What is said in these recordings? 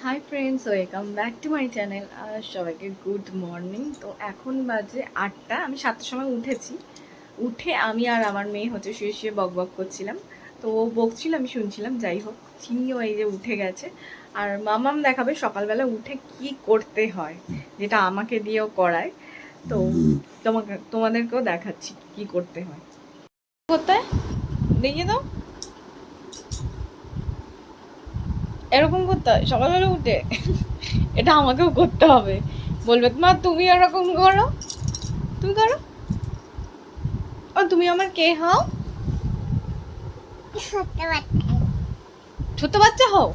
High friends, welcome back to my channel. আর সবাইকে good morning. তো এখন বাজে 8টা। আমি 7টার সময় উঠেছি। উঠে আমি আর আমার মেয়ে হচ্ছে শুয়ে শুয়ে বক বক করছিলাম। তো ও বকছিল, আমি শুনছিলাম। যাই হোক, চিনিও এই যে উঠে গেছে। আর মামাম দেখাবে সকালবেলা উঠে কি করতে হয়, যেটা আমাকে দিয়েও করায়। তো তোমাদেরকেও দেখাচ্ছি কি করতে হয়। কোথায় দেখিয়ে দাও। এরকম করতে হয় সকালবেলা উঠে। এটা আমাকেও করতে হবে। বলবে মা তুমি এরকম করো, তুমি করো। ও তুমি আমার কে হও? ছোট বাচ্চা হও।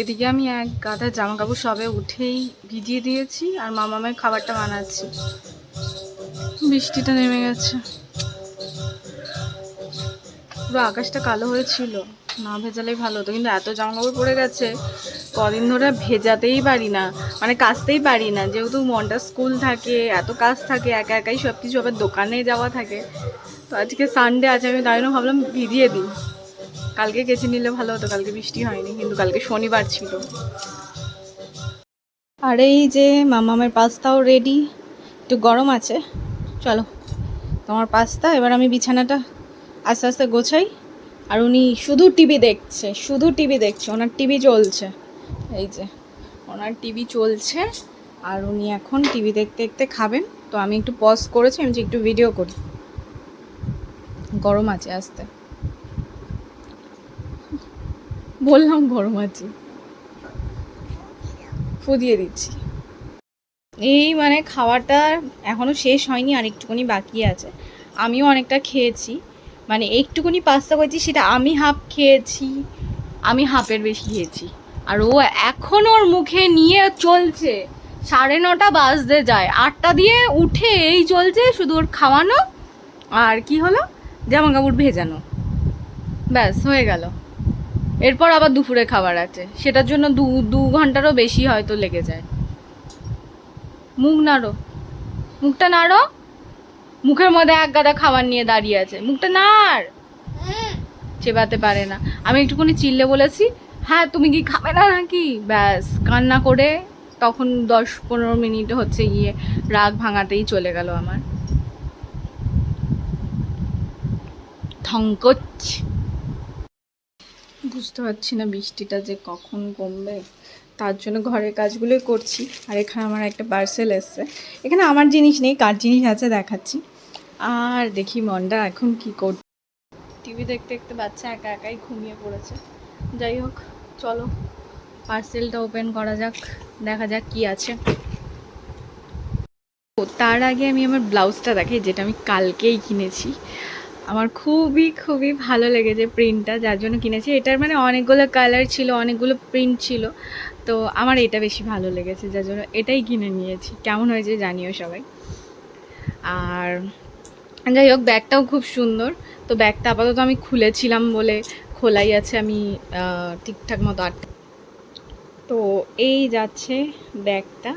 এদিকে আমি এক গাদা জামা কাপড় সবে উঠেই ভিজিয়ে দিয়েছি, আর মামামের খাবারটা বানাচ্ছি। বৃষ্টিটা নেমে গেছে, পুরো আকাশটা কালো হয়েছিল। না ভেজালেই ভালো হতো, কিন্তু এত জামা কাপড় পড়ে গেছে কদিন ধরে ভেজাতেই পারি না, মানে কাচতেই পারি না। যেহেতু মনটা স্কুল থাকে, এত কাজ থাকে, একা একাই সব কিছু, আবার দোকানে যাওয়া থাকে। তো আজকে সানডে আছে, আমি তাই জন্য ভাবলাম ভিজিয়ে দিই। কালকে কেচে নিলে ভালো হতো, কালকে বৃষ্টি হয়নি, কিন্তু কালকে শনিবার ছিল। আর এই যে মামামের পাস্তাও রেডি, একটু গরম আছে। চলো, তোমার পাস্তা। এবার আমি বিছানাটা আস্তে আস্তে গোছাই। আর উনি শুধু টিভি দেখছে, শুধু টিভি দেখছে, ওনার টিভি চলছে। এই যে ওনার টিভি চলছে, আর উনি এখন টিভি দেখতে দেখতে খাবেন। তো আমি একটু পজ করেছি, আমি একটু ভিডিও করি। গরম আছে, আসতে বললাম গরম আছে, ফু দিয়ে দিচ্ছি। এই মানে খাওয়াটা এখনও শেষ হয়নি, আর একটুখানি বাকি আছে। আমিও অনেকটা খেয়েছি, মানে একটুখানি পাস্তা করেছি, সেটা আমি হাফ খেয়েছি, আমি হাফের বেশি খেয়েছি। আর ও এখন ওর মুখে নিয়ে চলছে। 9:30 বাজতে যায়, 8টা দিয়ে উঠে এই চলছে, শুধু ওর খাওয়ানো আর কি হলো, জামা কাপড় ভেজানো, ব্যাস হয়ে গেল। এরপর আবার দুপুরে খাবার আছে, সেটার জন্য দু ঘন্টারও বেশি হয়তো লেগে যায়। মুখ নাড়ো, মুখটা নাড়ো। মুখের মধ্যে এক গাদা খাবার নিয়ে দাঁড়িয়ে আছে, মুখটা নাড়। চেবাতে পারে না। আমি একটুখানি চিল্লে বলেছি, হ্যাঁ তুমি কি খাবে না নাকি, ব্যাস কান্না করে তখন 10-15 মিনিট হচ্ছে গিয়ে রাগ ভাঙাতেই চলে গেল আমার। থঙ্কচ। বুঝতে পারছি না বৃষ্টিটা যে কখন কমবে, তার জন্য ঘরের কাজগুলোই করছি। আর এখানে আমার একটা পার্সেল এসছে, এখানে আমার জিনিস নেই, কার জিনিস আছে দেখাচ্ছি। আর দেখি মনটা এখন কি করছে। টিভি দেখতে দেখতে বাচ্চা একা একাই ঘুমিয়ে পড়েছে। যাই হোক, চলো পার্সেলটা ওপেন করা যাক, দেখা যাক কি আছে। তার আগে আমি আমার ব্লাউজটা দেখাই, যেটা আমি কালকেই কিনেছি। আমার খুবই খুবই ভালো লেগেছে প্রিন্টটা, যার জন্য কিনেছি। এটার মানে অনেকগুলো কালার ছিল, অনেকগুলো প্রিন্ট ছিল, তো আমার এটা বেশি ভালো লেগেছে, যার জন্য এটাই কিনে নিয়েছি। কেমন হয়েছে জানিও সবাই। আর যাই হোক, ব্যাগটাও খুব সুন্দর। তো ব্যাগটা আপাতত আমি খুলেছিলাম বলে খোলাই আছে, আমি ঠিকঠাক মতো আটকে। তো এই যাচ্ছে ব্যাগটা,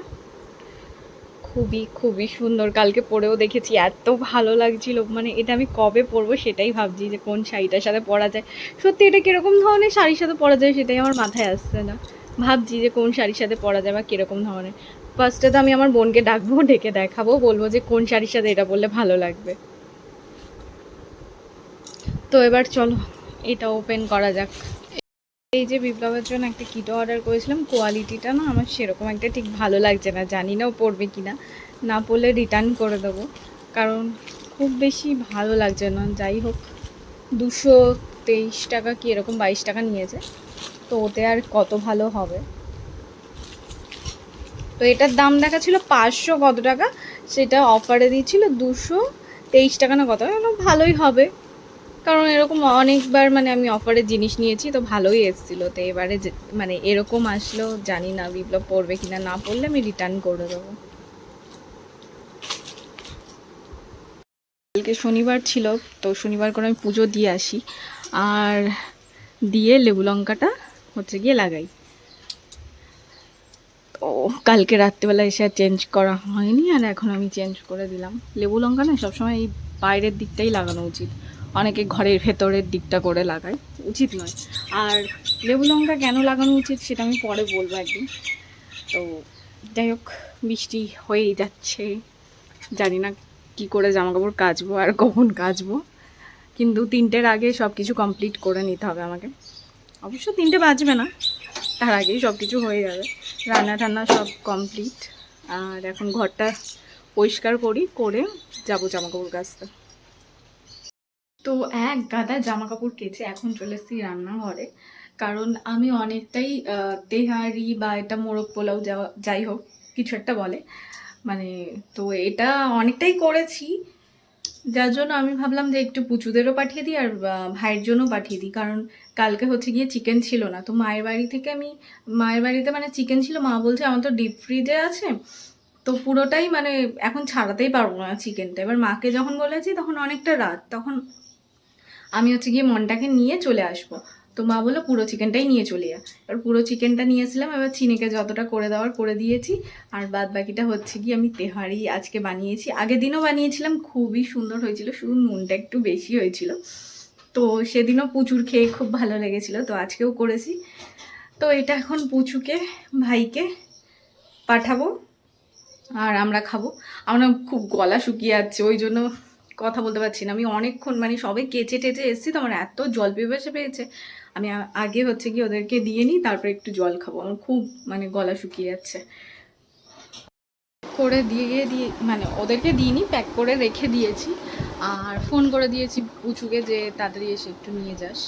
খুবই খুবই সুন্দর। কালকে পরেও দেখেছি, এত ভালো লাগছিল, মানে এটা আমি কবে পরবো সেটাই ভাবছি, যে কোন শাড়িটার সাথে পরা যায়। সত্যি এটা কীরকম ধরনের শাড়ির সাথে পরা যায় সেটাই আমার মাথায় আসছে না। ভাবছি যে কোন শাড়ির সাথে পরা যায় বা কীরকম ধরনের। ফার্স্টে তো আমি আমার বোনকে ডাকবো, ডেকে দেখাবো, বলবো যে কোন শাড়ির সাথে এটা পরলে ভালো লাগবে। তো এবার চলো এটা ওপেন করা যাক। এই যে বিপ্লবের জন্য একটা কিটো অর্ডার করেছিলাম, কোয়ালিটিটা না আমার সেরকম একটা ঠিক ভালো লাগছে না, জানি না ও পড়বে কি না, না পড়লে রিটার্ন করে দেবো, কারণ খুব বেশি ভালো লাগছে না। যাই হোক, 223 টাকা কি এরকম 22 টাকা নিয়েছে, তো ওতে আর কত ভালো হবে। তো এটার দাম দেখা ছিল 500 কত টাকা, সেটা অফারে দিয়েছিল 223 টাকা না কত, ভালোই হবে। কারণ এরকম অনেকবার মানে আমি অফারে জিনিস নিয়েছি, তো ভালোই এসেছিলো। তো এবারে মানে এরকম আসলো, জানি না বিপ্লব পড়বে কিনা, না পড়লে আমি রিটার্ন করে দেবো। কালকে শনিবার ছিল, তো শনিবার করে আমি পুজো দিয়ে আসি, আর দিয়ে লেবু লঙ্কাটা হচ্ছে গিয়ে লাগাই। তো কালকে রাত্রিবেলা এসে আর চেঞ্জ করা হয়নি, আর এখন আমি চেঞ্জ করে দিলাম। লেবু লঙ্কা না সবসময় এই বাইরের দিকটাই লাগানো উচিত, অনেকে ঘরের ভেতরের দিকটা করে লাগায়, উচিত নয়। আর লেবু লঙ্কা কেন লাগানো উচিত সেটা আমি পরে বলবো একদিন। তো যাই হোক, বৃষ্টি হয়েই যাচ্ছে, জানি না কি করে জামাকাপড় কাচবো আর কখন কাচবো, কিন্তু 3টের আগে সব কিছু কমপ্লিট করে নিতে হবে আমাকে। অবশ্য 3টে বাজবে না, তার আগেই সব কিছু হয়ে যাবে, রান্না টান্না সব কমপ্লিট। আর এখন ঘরটা পরিষ্কার করে যাবো জামাকাপড় কাচতে। তো এক গাদা জামাকাপড় কেচে এখন চলে এসেছি রান্নাঘরে, কারণ আমি অনেকটাই তেহারি বা এটা মোরগ পোলাও যাই হোক কিছু একটা বলে, মানে তো এটা অনেকটাই করেছি, যার জন্য আমি ভাবলাম যে একটু পুচুদেরও পাঠিয়ে দিই আর ভাইয়ের জন্য পাঠিয়ে দিই। কারণ কালকে হচ্ছে গিয়ে চিকেন ছিল না, তো মায়ের বাড়িতে মানে চিকেন ছিল, মা বলছে আমার তো ডিপ ফ্রিজে আছে, তো পুরোটাই মানে এখন ছাড়াতেই পারবো না চিকেনটা। এবার মাকে যখন বলেছি তখন অনেকটা রাত, তখন আমি হচ্ছে গিয়ে মনটাকে নিয়ে চলে আসবো, তো মা বললো পুরো চিকেনটাই নিয়ে চলে যা। এবার পুরো চিকেনটা নিয়েছিলাম, এবার চিনিকে যতটা করে দেওয়ার করে দিয়েছি, আর বাদ বাকিটা হচ্ছে গিয়ে আমি তেহারি আজকে বানিয়েছি, আগের দিনও বানিয়েছিলাম, খুবই সুন্দর হয়েছিল, শুধু নুনটা একটু বেশি হয়েছিল। তো সেদিনও পুচুর খেয়ে খুব ভালো লেগেছিল, তো আজকেও করেছি। তো এটা এখন পুচুকে ভাইকে পাঠাবো আর আমরা খাবো। আমরা খুব গলা শুকিয়ে যাচ্ছে, ওই জন্য কথা বলতে পারছি না। আমি অনেকক্ষণ মানে সবে কেচে টেচে এসেছি, তো আমার এত জল পিপাসা পেয়েছে, আমি আগে হচ্ছে কি ওদেরকে দিয়ে নিই, তারপরে একটু জল খাবো, আমার খুব মানে গলা শুকিয়ে যাচ্ছে। করে দিয়ে মানে ওদেরকে দিইনি, প্যাক করে রেখে দিয়েছি, আর ফোন করে দিয়েছি পুচুকে যে তাড়াতাড়ি এসে একটু নিয়ে যাস,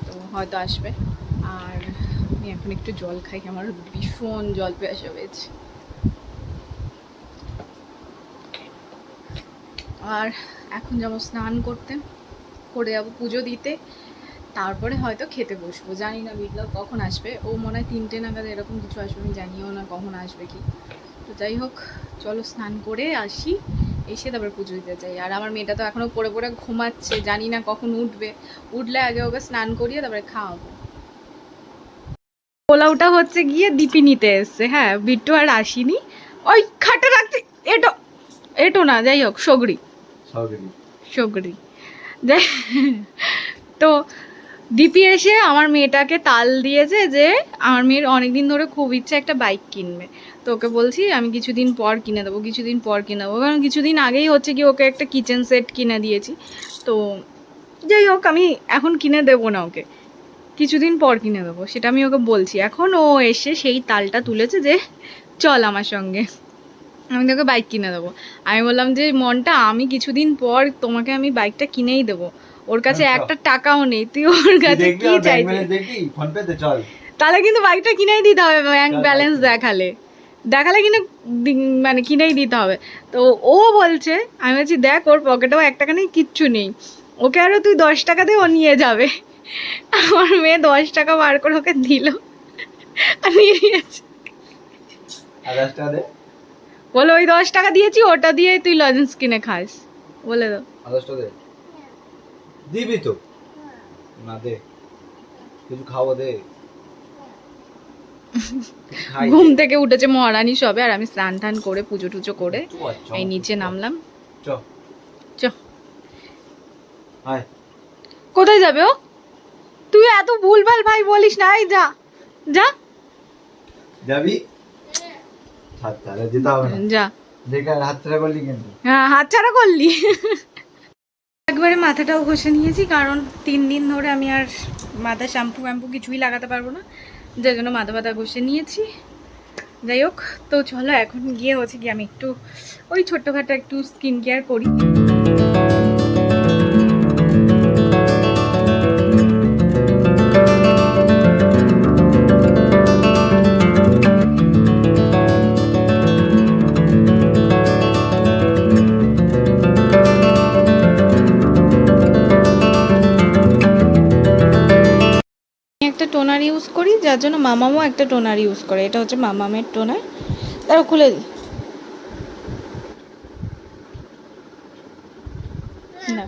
তো হয়তো আসবে। আর আমি এখন একটু জল খাই, আমার ভীষণ জল পিপাসা পেয়েছে। আর এখন যাবো স্নান করতে, করে যাবো পুজো দিতে, তারপরে হয়তো খেতে বসবো। জানি না বিপ্লব কখন আসবে, ও মনে হয় 3টে নাগাদ এরকম কিছু আসবে, আমি জানিও না কখন আসবে কি। তো যাই হোক, চলো স্নান করে আসি, এসে তারপরে পুজো দিতে যাই। আর আমার মেয়েটা তো এখনও পড়ে পড়ে ঘুমাচ্ছে, জানি না কখন উঠবে, উঠলে আগে ওকে স্নান করিয়ে তারপরে খাওয়াবো। পোলাওটা হচ্ছে গিয়ে দিপি নিতে এসছে, হ্যাঁ বিট্টু আর আসেনি, ওই খাটে রাখছি, এটো না, যাই হোক সগড়ি যাই, তো দিপি এসে আমার মেয়েটাকে তাল দিয়েছে যে আমার মেয়ের অনেকদিন ধরে খুব ইচ্ছা একটা বাইক কিনবে, তো ওকে বলছি আমি কিছুদিন পর কিনে দেবো, কারণ কিছুদিন আগেই হচ্ছে কি ওকে একটা কিচেন সেট কিনে দিয়েছি। তো যাই হোক, আমি এখন কিনে দেবো না ওকে, কিছুদিন পর কিনে দেবো, সেটা আমি ওকে বলছি। এখন ও এসে সেই তালটা তুলেছে যে চল আমার সঙ্গে, আমি তোকে বাইক কিনে দেবো। আমি বললাম যে মনটা, আমি কিছুদিন পর তোমাকে আমি বাইকটা কিনেই দেবো, ওর কাছে একটা টাকাও নেই, তুই ওর কাছে কি চাইছিস? তাহলে কিন্তু বাইকটা কিনেই দিতে হবে, ব্যাংক ব্যালেন্স দেখালে কিন্তু মানে কিনেই দিতে হবে। তো ও বলছে, আমি বলছি দেখ ওর পকেটেও 1 টাকা নেই, কিচ্ছু নেই, ওকে আরো তুই 10 টাকা দিয়ে ও নিয়ে যাবে। আমার মেয়ে 10 টাকা বার করে ওকে দিল, আর নিয়ে নিয়েছে। বলো ওই 10 টাকা দিয়েছি, ওটা দিয়ে তুই লজেন্স কিনে খাস, বলে দাও। দিবি তো না, দে কিছু খাওয়া, দে। ঘুম থেকে উঠেছে মহারানী সবে, আর আমি স্নান টান করে পুজো টুজো করে এই নিচে নামলাম। চ কোথায় যাবে ও? তুই এত ভুলভাল ভাই বলিস না, এই যা যা যাবি, হাতছাড়া যেতে হবে না, যা দেখে হাতছাড়া করলি কিন্তু, হ্যাঁ হাতছাড়া করলি। একবারে মাথাটাও ঘষে নিয়েছি, কারণ 3 দিন ধরে আমি আর মাথা শ্যাম্পু কিছুই লাগাতে পারবো না, যার জন্য মাথা ঘষে নিয়েছি। যাই হোক, তো চলো এখন গিয়ে হচ্ছে কি আমি একটু ওই ছোট্টখাটো একটু স্কিন কেয়ার করি। একটা টোনার ইউজ করি, যার জন্য মামামও একটা টোনার ইউজ করে, এটা হচ্ছে মামামের টোনার। তারপর খুলে দিই না,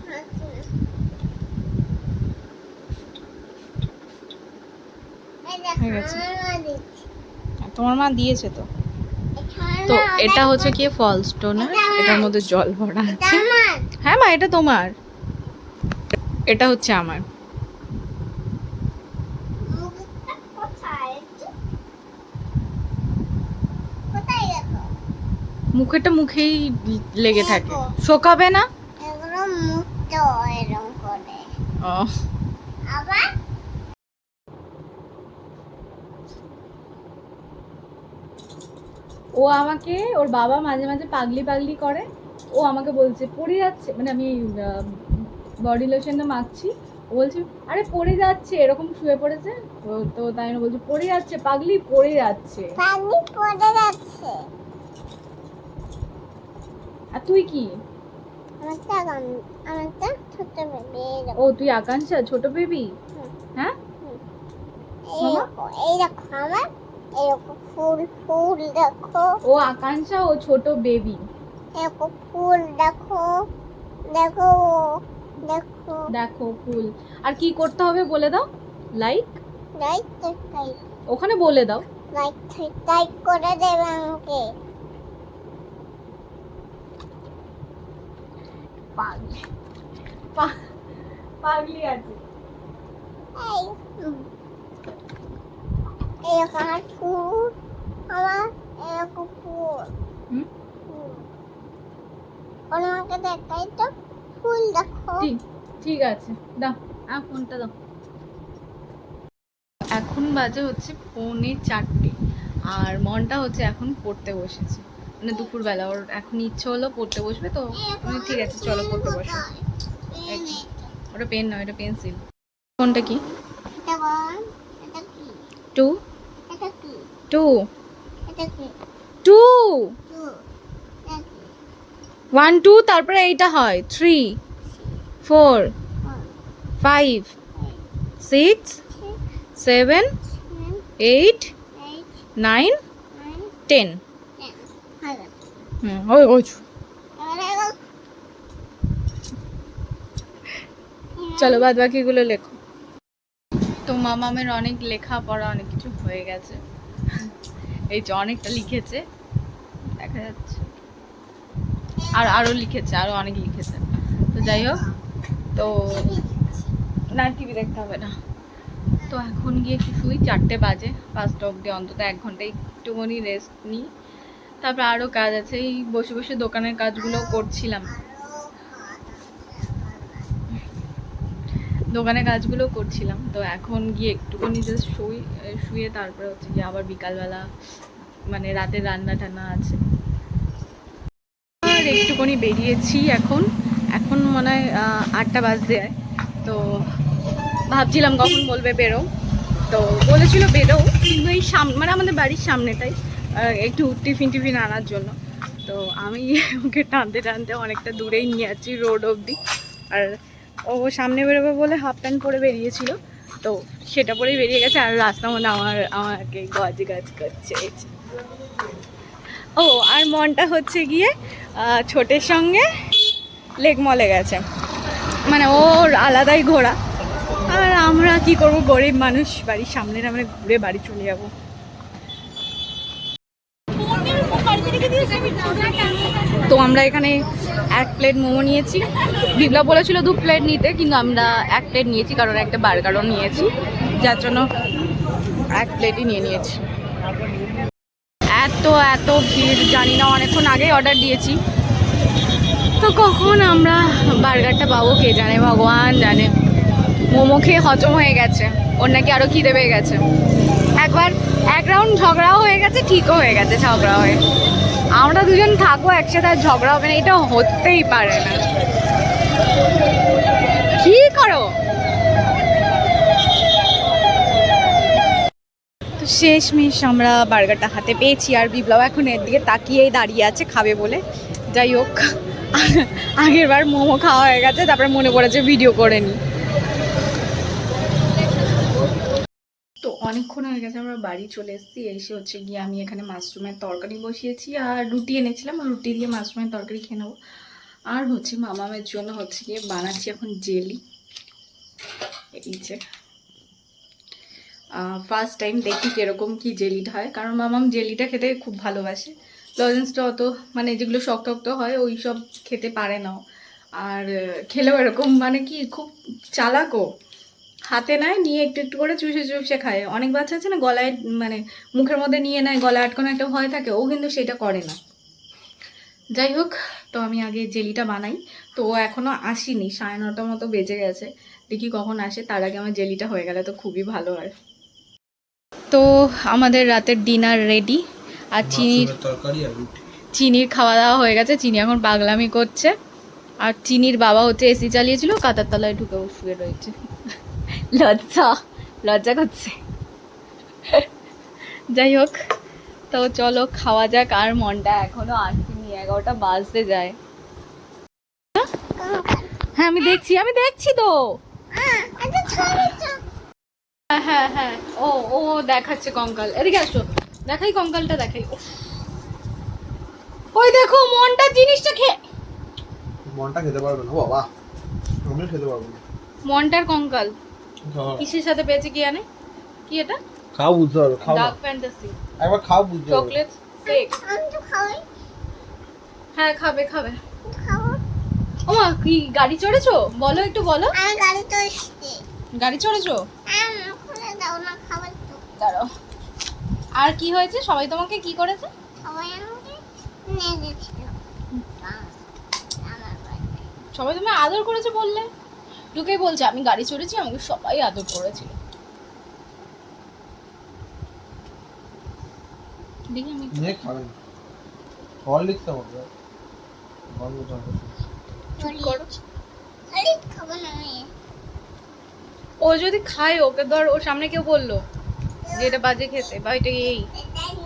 হয়ে গেছে, তোমার মা দিয়েছে তো। তো এটা হচ্ছে কি ফলস টোনার, এটার মধ্যে জল ভরা আছে। হ্যাঁ মা, এটা তোমার। এটা হচ্ছে আমার। মুখটা কোথায়? কোথায় গেল? মুখেটা মুখেই লেগে থাকে, দেখো। শোকাবে না। এগুলো মুখটা এরকম করে। ও আবার ও আমাকে, ওর বাবা মাঝে মাঝে পাগলি পাগলি করে। ও আমাকে বলছে পড়ে যাচ্ছে, মানে আমি বডি লোশনটা মাখছি, ও বলছে আরে পড়ে যাচ্ছে, এরকম শুয়ে পড়েছে। তো তাই জন্য বলছে পড়ে যাচ্ছে পাগলি, পড়ে যাচ্ছে। পানি পড়ে যাচ্ছে। আর তুই কি? আমারটা ছোট বেবি। ও তুই আকাঙ্ক্ষা, ছোট বেবি। হ্যাঁ এই দেখো আমার এরকম ফুল ফুল দেখো। ও আকাঙ্ক্ষা, ও ছোট বেবি। এরকম ফুল দেখো, দেখো দেখো। দেখো ফুল। আর কি করতে হবে বলে দাও। লাইক, লাইক লাইক ওখানে বলে দাও। লাইক লাইক করে দেবে আমাকে। পাগলি পাগলি আছে। এই এরকম আমার ফুল, আমার এরকম ফুল। হুম? আমাকে দেখাই তো ফুল দেখো। ঠিক আছে, দাও ফোনটা দাও। এখন বাজে হচ্ছে 3:45 আর মনটা হচ্ছে এখন পড়তে বসেছে, মানে দুপুরবেলা ওর এখন ইচ্ছে হলো পড়তে বসবে, তো ঠিক আছে চলো পড়তে বসো। ওটা পেন নয়, এটা পেন্সিল। কোনটা কি? এটা বল, এটা কি? 2 এটা কি? 2 এটা কি? 2 টু। এটা কি? 1 2, তারপরে এইটা হয় 3 4 5 6 7 8 9 10। ওই ওই চলো বাদ বাকিগুলো লেখো। তো মামামের অনেক লেখাপড়া অনেক কিছু হয়ে গেছে, এই যে অনেকটা লিখেছে দেখা যাচ্ছে, আর আরো লিখেছে, আরো অনেক লিখেছে। তো যাই হোক, তো না টিভি দেখতে হবে না। তো এখন গিয়ে একটু শুই, 4টে বাজে, 5টা অবধি অন্তত 1 ঘন্টা একটুখানি রেস্ট নিই। তারপর আরও কাজ আছে, এই বসে বসে দোকানের কাজগুলো করছিলাম, দোকানের কাজগুলো করছিলাম। তো এখন গিয়ে একটুখানি জাস্ট শুয়ে তারপরে হচ্ছে গিয়ে আবার বিকালবেলা মানে রাতের রান্না টান্না আছে। আর একটুখানি বেরিয়েছি এখন, এখন মনে হয় 8টা বাজতে যায়। তো ভাবছিলাম কখন বলবে বেরো, তো বলেছিল বেরো, কিন্তু এই মানে আমাদের বাড়ির সামনেটাই একটু টিফিন আনার জন্য। তো আমি ওকে টানতে টানতে অনেকটা দূরেই নিয়ে যাচ্ছি রোড অবধি। আর ও সামনে বেরোবে বলে হাফ প্যান্ট পরে বেরিয়েছিল, তো সেটা পরেই বেরিয়ে গেছে। আর রাস্তার মধ্যে আমাকে গাছ করছে। ও আর মনটা হচ্ছে গিয়ে ছোটের সঙ্গে লেক মলে গেছে, মানে ওর আলাদাই ঘোরা। আর আমরা কি করব, গরিব মানুষ, বাড়ির সামনের আমরা ঘুরে বাড়ি চলে যাব। তো আমরা এখানে 1 প্লেট মোমো নিয়েছি, বিপ্লব বলেছিল 2 প্লেট নিতে, কিন্তু আমরা 1 প্লেট নিয়েছি কারণ একটা বার্গারও নিয়েছি, যার জন্য 1 প্লেটই নিয়েছি। এত ভিড়, জানি না, অনেকক্ষণ আগেই অর্ডার দিয়েছি, তো কখন আমরা বার্গারটা পাবো কে জানে, ভগবান জানে। মোমো খেয়ে হজম হয়ে গেছে, ওর নাকি আরও খিদে পেয়ে গেছে। একবার 1 রাউন্ড ঝগড়াও হয়ে গেছে, ঠিকও হয়ে গেছে ঝগড়া হয়ে। আমরা দুজন থাকবো একসাথে আর ঝগড়া হবে না, এটা হতেই পারে না। কি করো? তো শেষমেশ আমরা বার্গারটা হাতে পেয়েছি, আর বিপ্লব এখন এর দিকে তাকিয়েই দাঁড়িয়ে আছে খাবে বলে। যাই হোক, আগের বার মোমো খাওয়া হয়ে গেছে, তারপরে মনে পড়েছে ভিডিও করে নিই। তো অনেকক্ষণ হয়ে গেছে, আমরা বাড়ি চলে এসেছি। এসে হচ্ছে গিয়ে আমি এখানে মাশরুমের তরকারি বসিয়েছি, আর রুটি এনেছিলাম, রুটি দিয়ে মাশরুমের তরকারি খেয়ে নেবো। আর হচ্ছে মামামের জন্য হচ্ছে গিয়ে বানাচ্ছি এখন জেলি। এই যে ফার্স্ট টাইম দেখি কীরকম কি জেলিটা হয়, কারণ মামাম জেলিটা খেতে খুব ভালোবাসে। লজেন্সটা অত, মানে যেগুলো শক্ত শক্ত হয় ওই সব খেতে পারে না। আর খেলেও এরকম মানে কি খুব চালাকও, হাতে নেয় নিয়ে একটু একটু করে চুষে চুষে খায়। অনেক বাচ্চা আছে না গলায় মানে মুখের মধ্যে নিয়ে নেয়, গলায় আটকানো একটা ভয় থাকে, ও কিন্তু সেটা করে না। যাই হোক, তো আমি আগে জেলিটা বানাই। তো ও এখনো আসেনি, 9:30 মতো বেজে গেছে, দেখি কখন আসে, তার আগে আমার জেলিটা হয়ে গেলে তো খুবই ভালো হয়। তো আমাদের রাতের ডিনার রেডি, আর চিনির খাওয়া দাওয়া হয়ে গেছে। চিনি এখন পাগলামি করছে, আর চিনির বাবা হচ্ছে এসি চালিয়েছিল, কাতার তলায় ঢুকে শুয়ে রয়েছে। লজ্জা লজ্জা করছে। যাই হোক, তো চলো খাওয়া যাক। আর মনটা এখনো আসেনি, 11টা বাজতে যায়। হ্যাঁ আমি দেখছি তো। হ্যাঁ হ্যাঁ হ্যাঁ, ও ও দেখাচ্ছে কঙ্কাল, এদিকে আসো দেখাই কঙ্কালটা দেখাই। উফ, ওই দেখো মনটা জিনিসটা মনটা খেতে পারবে না বাবা, আমি খেতে পারবো না। মনটার কঙ্কাল কিসের সাথে পেয়েছে কি জানে? কি এটা? খাও বুঝতে পারবে, খাও ডার্ক ফ্যান্টাসি, একবার খাও বুঝতে পারবে। Chocolate cake. আমি তো খাওয়াই হ্যাঁ খাবে খাবো। ওমা কি গাড়ি চড়েছো? বলো একটু বলো। আমি গাড়ি তো এসছে, গাড়ি চড়েছো? খুলে দাও না, খাবার তো। দাঁড়াও। আর কি হয়েছে? সবাই তোমাকে কি করেছে? সবাই আমাকে নিয়ে গেছিল আমার বাড়িতে। সবাই তুমি আদর করেছে বললে, ঢুকেই বলছে আমি গাড়ি চড়েছি, আমাকে সবাই আদর করেছিল। দেখি আমি নিয়ে খাবেন হরলিক্স হবে গন্ধ হবে। চুপ করো। আরে খাবো না আমি। ও যদি খায়, ওকে ধর ওর সামনে কেউ বললো যে এটা বাজে খেতে বা এটা এই,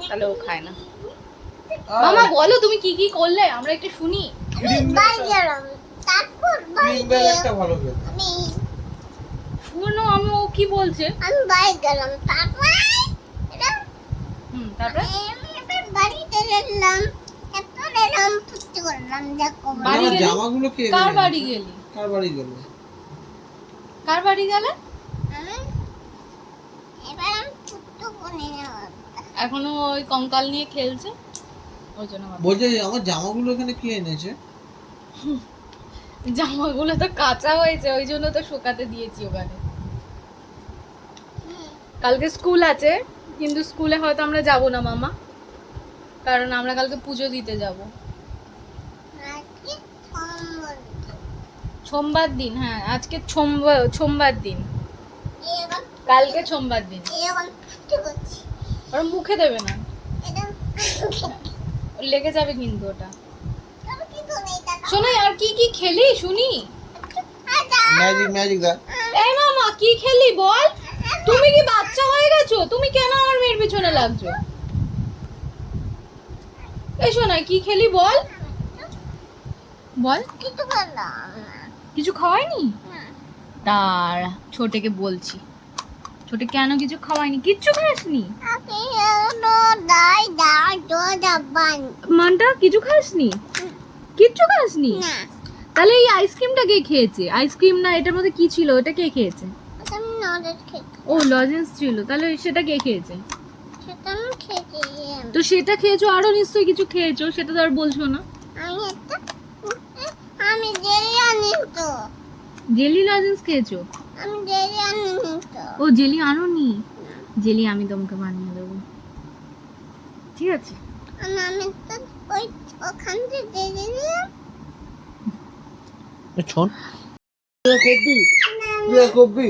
তাহলে ও খায় না। মামা বলো তুমি কি কি করলে, আমরা একটু শুনি। আমি বাড়ি গেলাম, তারপর বাড়ি ক্রিম বেল একটা ভালো খেতে। আমি শুনো আমি ও কি বলছে। আমি বাড়ি গেলাম, তারপর এটা তারপরে আমি এবার বাড়িতে গেলাম, তারপর এলাম ফুটতে করলাম। দেখো বাড়ি আমার গেলি? জামাগুলো কে কার এনেছে? বাড়ি গেলি? কার বাড়ি গেল? কার বাড়ি গেলে? আমি এবার আমি ফুটতে করে নেওয়া। এখনো ওই কঙ্কাল নিয়ে খেলছে, ওই জন্য ভাবছি। বলছে আমার জামাগুলো এখানে কে এনেছে? জামাগুলো তো কাঁচা হয়েছে, ওই জন্য তো শুকাতে দিয়েছি ওখানে। কালকে স্কুল আছে, কিন্তু স্কুলে হয়তো আমরা যাব না মামা, কারণ আমরা কালকে পুজো দিতে যাব। আজকে সোমবার, সোমবার দিন, হ্যাঁ আজকে সোমবার দিন, এবার কালকে সোমবার দিন। এবার ফুটতে করছি। ওরা মুখে দেবে না, এটা ওর লেগে যাবে কিন্তু ওটা। তবে কি করে এটা? শোনো আর কি কি খেলি শুনি। আচ্ছা ম্যাজিক দা। এই মামা কি খেলি বল? তুমি কি বাচ্চা হয়ে গেছো? তুমি কেন আমার মেয়ের পিছনে লাগছো? এই শোনাই কি খেলি বল বল। কিছু করলাম না। কিছু খাওয়াইনি? না। দাঁড়া ছোটকে বলছি, ছোট কেন কিছু খাওয়াইনি? কিচ্ছু খাসনি? আপনি এলো দাই দাই তো যাবান মানটা কিছু খাসনি? কিচ্ছু খাসনি? না। তাহলে এই আইসক্রিমটা কে খেয়েছে? আইসক্রিম না, এটার মধ্যে কি ছিল? ওটা কে খেয়েছে? আমি নলেজ খেতে, ও লজেন্স ছিল, তাহলে সেটা কে খেয়েছে? সেটা আমি খেতে তো সেটা খেয়েছো, আরো নিশ্চয়ই কিছু খেয়েছো, সেটা তো আর বলছো না। আমি একটা আমি জেলি আনি তো, জেলি লজেন্স খেয়েছো? আমি জেলি আনি তো। ও জেলি আনোনি? জেলি আমি তোমাকে বানিয়ে দেবো, ঠিক আছে? আমি তো ওই ওখান থেকে জেলি নিলাম। শোন কপি কপি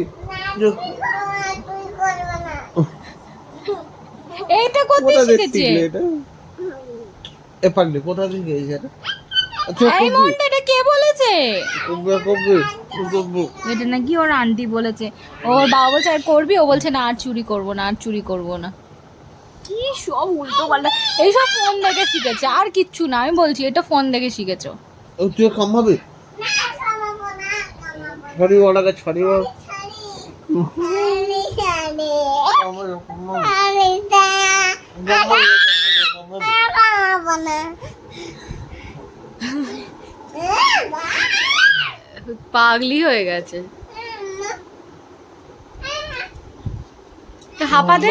তুই করবে না। এইটা করতে শিখেছে। এ পাগলি কোথা থেকে গেছে এটা? এই মনটা এটা কে বলেছে? কপি এটা নাকি ওর আন্টি বলেছে। ওর বাবা বলছে আর করবি, ও বলছে না আর চুরি করবো না, আর চুরি করবো না। কি সব উল্টো পাল্টা, এইসব ফোন দেখে শিখেছে, আর কিচ্ছু না। আমি বলছি এটা ফোন দেখে শিখেছো। ও তুই কামাবে না কামাবো না, কামাবো না। ছড়ি ওটাকে ছড়ি ছাড়ি আমি কামাবো না। পাগলি হয়ে গেছে। হাপা দে।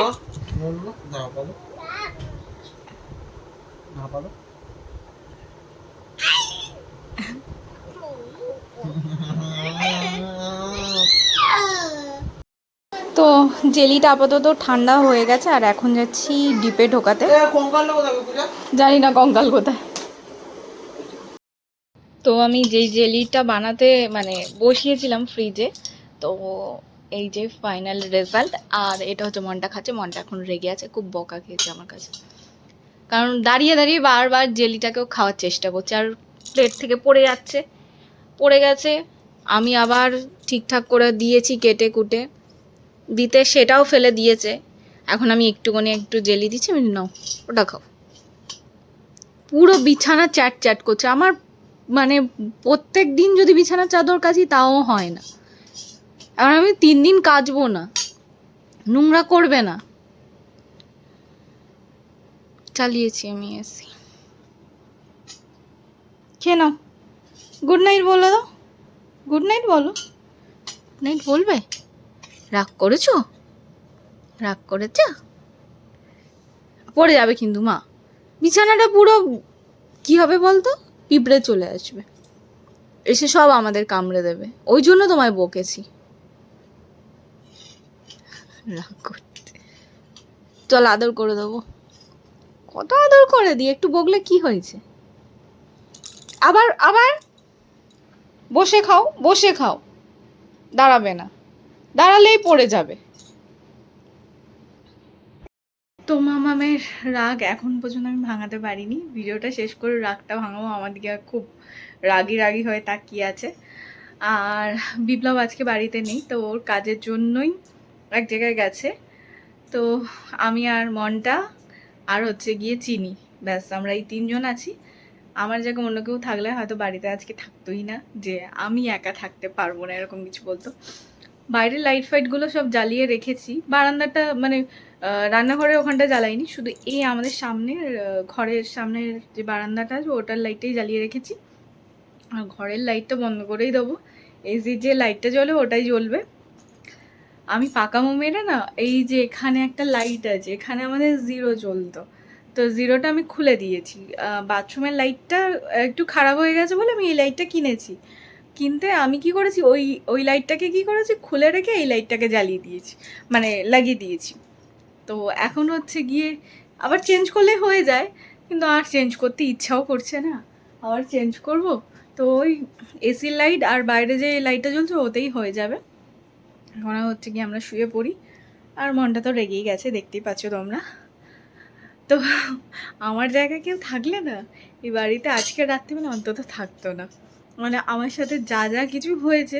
তো জেলিটা আপাতত ঠান্ডা হয়ে গেছে আর এখন যাচ্ছি ডিপে ঢোকাতে। কঙ্কালটা কোথায় গো পূজা? জানি না কঙ্কাল কোথায়। তো আমি যেই জেলিটা বানাতে মানে বসিয়েছিলাম ফ্রিজে, তো এই যে ফাইনাল রেজাল্ট। আর এটা হচ্ছে মনটা খাচ্ছে, মনটা এখন রেগে আছে, খুব বকা খেয়েছে আমার কাছে, কারণ দাঁড়িয়ে দাঁড়িয়ে বারবার জেলিটাকেও খাওয়ার চেষ্টা করছে আর প্লেট থেকে পড়ে যাচ্ছে, পড়ে গেছে। আমি আবার ঠিকঠাক করে দিয়েছি কেটে কুটে দিতে, সেটাও ফেলে দিয়েছে। এখন আমি একটু জেলি দিচ্ছি, আমি নাও ওটা খাও। পুরো বিছানা চ্যাট চ্যাট করছে। আমার মানে প্রত্যেক দিন যদি বিছানার চাদর কাচি তাও হয় না, আর আমি 3 দিন কাচবো না, নোংরা করবে না। চালিয়েছি আমি এসি। খেয়ে নাও, গুড নাইট বলো দাও, গুড নাইট বলো। নাইট বলবে? রাগ করেছো? রাগ করেছ? পড়ে যাবে কিন্তু মা, বিছানাটা পুরো কি হবে বলতো, পিঁপড়ে চলে আসবে, এসে সব আমাদের কামড়ে দেবে, ওই জন্য তোমায় বকেছি। রাগ করতে, চল আদর করে দেবো। কত আদর করে দিই, একটু বকলে কি হয়েছে? আবার আবার বসে খাও, বসে খাও, দাঁড়াবে না, দাঁড়ালেই পড়ে যাবে। তো মামামের রাগ এখন পর্যন্ত আমি ভাঙাতে পারিনি। ভিডিওটা শেষ করে রাগটা ভাঙাবো, আমার দিকে খুব রাগি রাগি হয়ে তাকিয়ে আছে। আর বিপ্লব আজকে বাড়িতে নেই, তো ওর কাজের জন্যই এক জায়গায় গেছে। তো আমি আর মনটা আর হচ্ছে গিয়ে চিনি, ব্যাস আমরা এই 3 জন আছি। আমার জায়গায় অন্য কেউ থাকলে হয়তো বাড়িতে আজকে থাকতোই না, যে আমি একা থাকতে পারবো না এরকম কিছু বলতো। বাইরের লাইট ফাইটগুলো সব জ্বালিয়ে রেখেছি, বারান্দাটা মানে রান্নাঘরের ওখানটা জ্বালাইনি, শুধু এই আমাদের সামনের ঘরের সামনের যে বারান্দাটা আছে ওটার লাইটটাই জ্বালিয়ে রেখেছি। আর ঘরের লাইটটা বন্ধ করেই দেবো, এই যে লাইটটা জ্বলে ওটাই জ্বলবে। আমি পাকামো মেরে না, এই যে এখানে একটা লাইট আছে, এখানে আমাদের 0 জ্বলতো, তো 0টা আমি খুলে দিয়েছি। বাথরুমের লাইটটা একটু খারাপ হয়ে গেছে বলে আমি এই লাইটটা কিনেছি। কিনতে আমি কি করেছি, ওই লাইটটাকে কি করেছি, খুলে রেখে এই লাইটটাকে জ্বালিয়ে দিয়েছি, মানে লাগিয়ে দিয়েছি। তো এখন হচ্ছে গিয়ে আবার চেঞ্জ করলে হয়ে যায়, কিন্তু আর চেঞ্জ করতে ইচ্ছাও করছে না, আবার চেঞ্জ করব। তো ওই এসির লাইট আর বাইরে যে লাইটটা জ্বলছে ওতেই হয়ে যাবে। এখন হচ্ছে গিয়ে আমরা শুয়ে পড়ি। আর মনটা তো রেগেই গেছে, দেখতেই পাচ্ছ তোমরা। তো আমার জায়গায় কেউ থাকলে না এই বাড়িতে আজকে রাত্রিবেলা অন্তত থাকতো না, মানে আমার সাথে যা যা কিছু হয়েছে